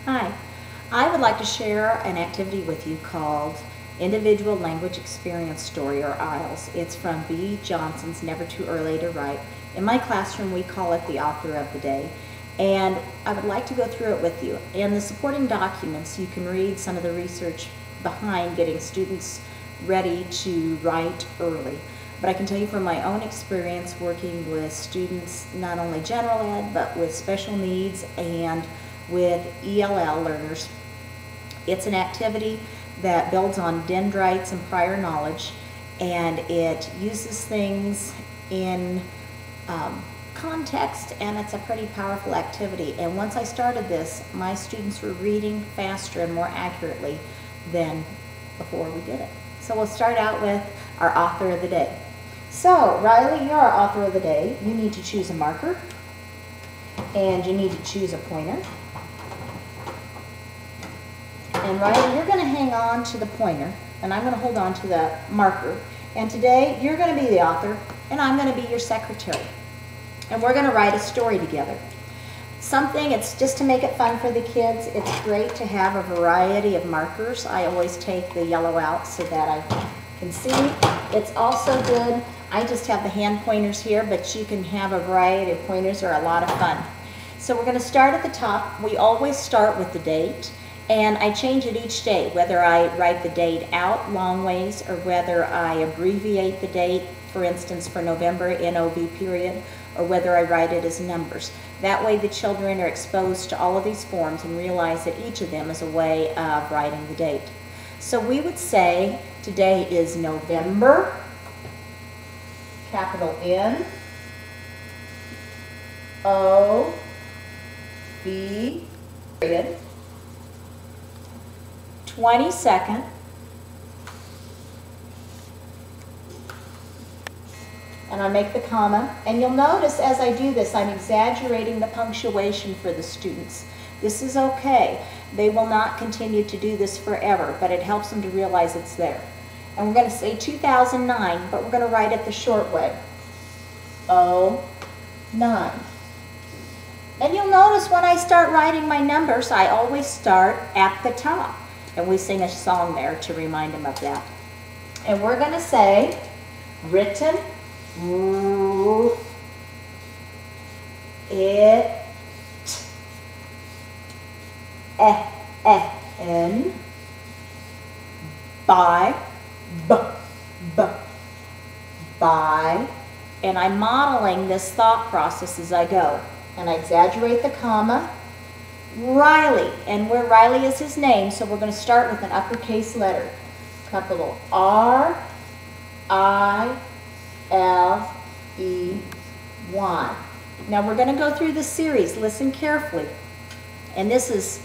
Hi, I would like to share an activity with you called Individual Language Experience Story, or IELTS. It's from B. Johnson's Never Too Early to Write. In my classroom we call it the author of the day, and I would like to go through it with you. In the supporting documents you can read some of the research behind getting students ready to write early. But I can tell you from my own experience working with students, not only general ed, but with special needs and with ELL learners, it's an activity that builds on dendrites and prior knowledge, and it uses things in context, and it's a pretty powerful activity. And once I started this, my students were reading faster and more accurately than before we did it. So we'll start out with our author of the day. So Riley, you're our author of the day. You need to choose a marker, and you need to choose a pointer. And Riley, you're going to hang on to the pointer, and I'm going to hold on to the marker. And today, you're going to be the author, and I'm going to be your secretary. And we're going to write a story together. It's just to make it fun for the kids. It's great to have a variety of markers. I always take the yellow out so that I can see. It's also good. I just have the hand pointers here, but you can have a variety of pointers. They're a lot of fun. So we're going to start at the top. We always start with the date. And I change it each day, whether I write the date out long ways or whether I abbreviate the date, for instance, for November, NOV period, or whether I write it as numbers. That way the children are exposed to all of these forms and realize that each of them is a way of writing the date. So we would say today is November, capital N, O, B, period. 22nd, and I make the comma, and you'll notice as I do this I'm exaggerating the punctuation for the students. This is okay. They will not continue to do this forever, but it helps them to realize it's there. And we're going to say 2009, but we're going to write it the short way. 09. And you'll notice when I start writing my numbers, I always start at the top. And we sing a song there to remind them of that. And we're going to say, written, it, n, by, by, and I'm modeling this thought process as I go. And I exaggerate the comma. Riley, and where Riley is his name, so we're going to start with an uppercase letter. Capital R, I, L, E, Y. Now we're going to go through this series. Listen carefully. And this is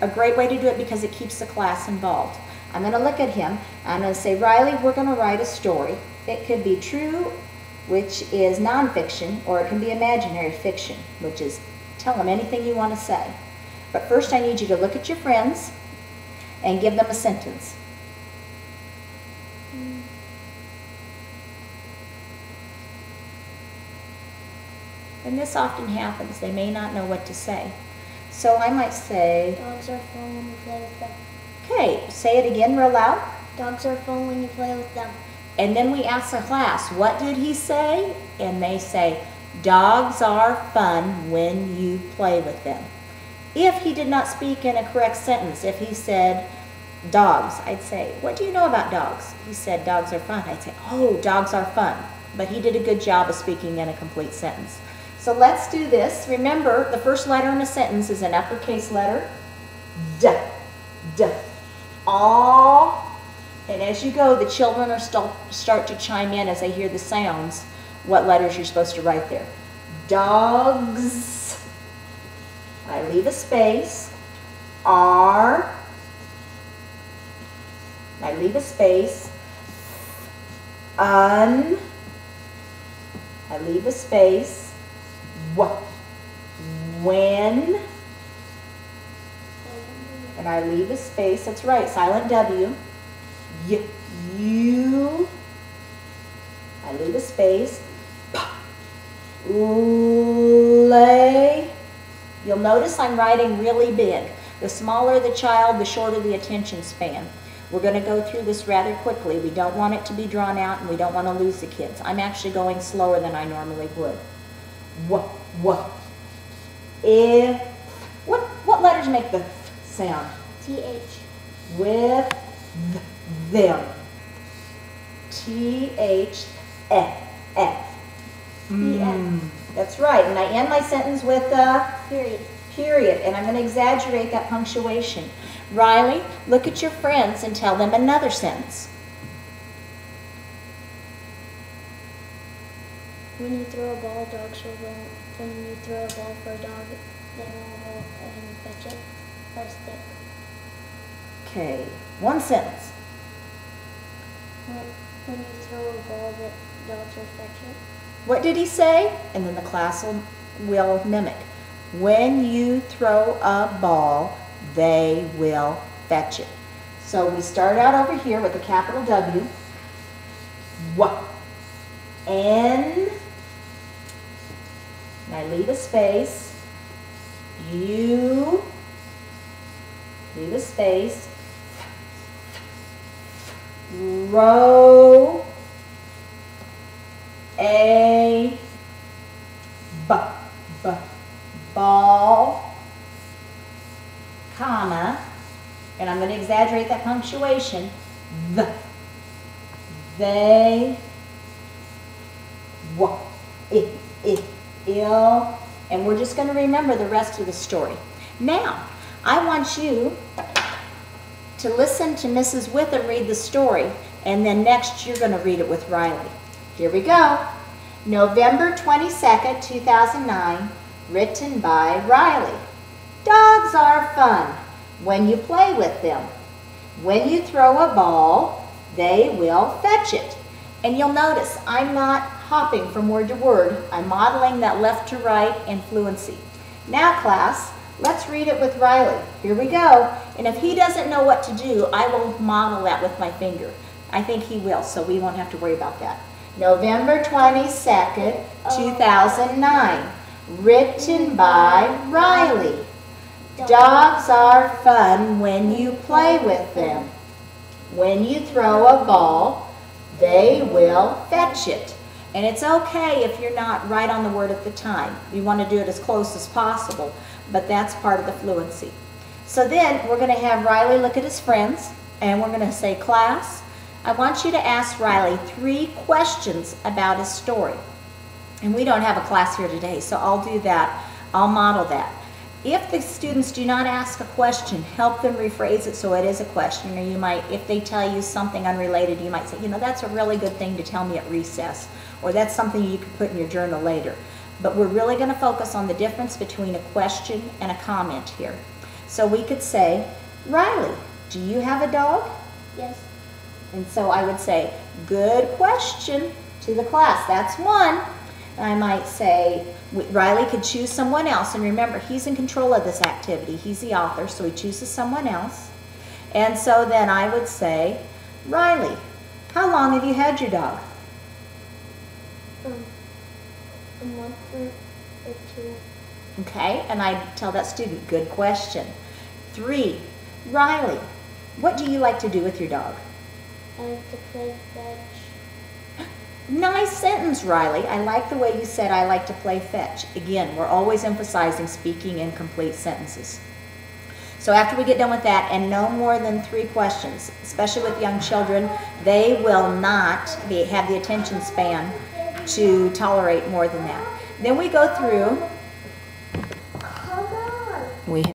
a great way to do it because it keeps the class involved. I'm going to look at him. I'm going to say, Riley, we're going to write a story. It could be true, which is nonfiction, or it can be imaginary fiction, which is tell them anything you want to say. But first I need you to look at your friends and give them a sentence. And this often happens. They may not know what to say. So I might say, dogs are fun when you play with them. Okay, say it again real loud. Dogs are fun when you play with them. And then we ask the class, what did he say? And they say, dogs are fun when you play with them. If he did not speak in a correct sentence, if he said dogs, I'd say, what do you know about dogs? He said dogs are fun. I'd say, oh, dogs are fun. But he did a good job of speaking in a complete sentence. So let's do this. Remember, the first letter in a sentence is an uppercase letter. D, D, all. And as you go, the children are start to chime in as they hear the sounds, what letters you're supposed to write there. Dogs. I leave a space. R. I leave a space. Un. I leave a space. When. And I leave a space. That's right. Silent W. You. I leave a space. Lay. You'll notice I'm writing really big. The smaller the child, the shorter the attention span. We're going to go through this rather quickly. We don't want it to be drawn out and we don't want to lose the kids. I'm actually going slower than I normally would. What? If. What letters make the sound? TH. With them. TH F. That's right. And I end my sentence with a period. And I'm going to exaggerate that punctuation. Riley, look at your friends and tell them another sentence. When you throw a ball, dogs will go. When you throw a ball for a dog, they will go and fetch it or stick. Okay, one sentence. When you throw a ball, the dogs will fetch it. What did he say? And then the class will mimic. When you throw a ball, they will fetch it. So we start out over here with a capital W. What? N. And I leave a space. You. Leave a space. Row. A. Ball, comma, and I'm going to exaggerate that punctuation, they, ill, and we're just going to remember the rest of the story. Now, I want you to listen to Mrs. Witham read the story, and then next you're going to read it with Riley. Here we go. November 22nd, 2009. Written by Riley. Dogs are fun when you play with them. When you throw a ball, they will fetch it. And you'll notice I'm not hopping from word to word. I'm modeling that left to right and fluency. Now, class, let's read it with Riley. Here we go. And if he doesn't know what to do, I will model that with my finger. I think he will, so we won't have to worry about that. November 22nd, 2009. Written by Riley. Dogs are fun when you play with them. When you throw a ball, they will fetch it. And it's okay if you're not right on the word at the time. You want to do it as close as possible, but that's part of the fluency. So then we're going to have Riley look at his friends, and we're going to say, class, I want you to ask Riley 3 questions about his story. And we don't have a class here today, so I'll do that. I'll model that. If the students do not ask a question, help them rephrase it so it is a question. Or you might, if they tell you something unrelated, you might say, you know, that's a really good thing to tell me at recess. Or that's something you could put in your journal later. But we're really going to focus on the difference between a question and a comment here. So we could say, Riley, do you have a dog? Yes. And so I would say, good question to the class. That's one. I might say, Riley could choose someone else. And remember, he's in control of this activity. He's the author, so he chooses someone else. And so then I would say, Riley, how long have you had your dog? A month or 2. Okay, and I tell that student, good question. 3, Riley, what do you like to do with your dog? I like to play fetch. Nice sentence, Riley. I like the way you said I like to play fetch. Again, we're always emphasizing speaking in complete sentences. So after we get done with that, and no more than 3 questions, especially with young children, they will not have the attention span to tolerate more than that. Then we go through, we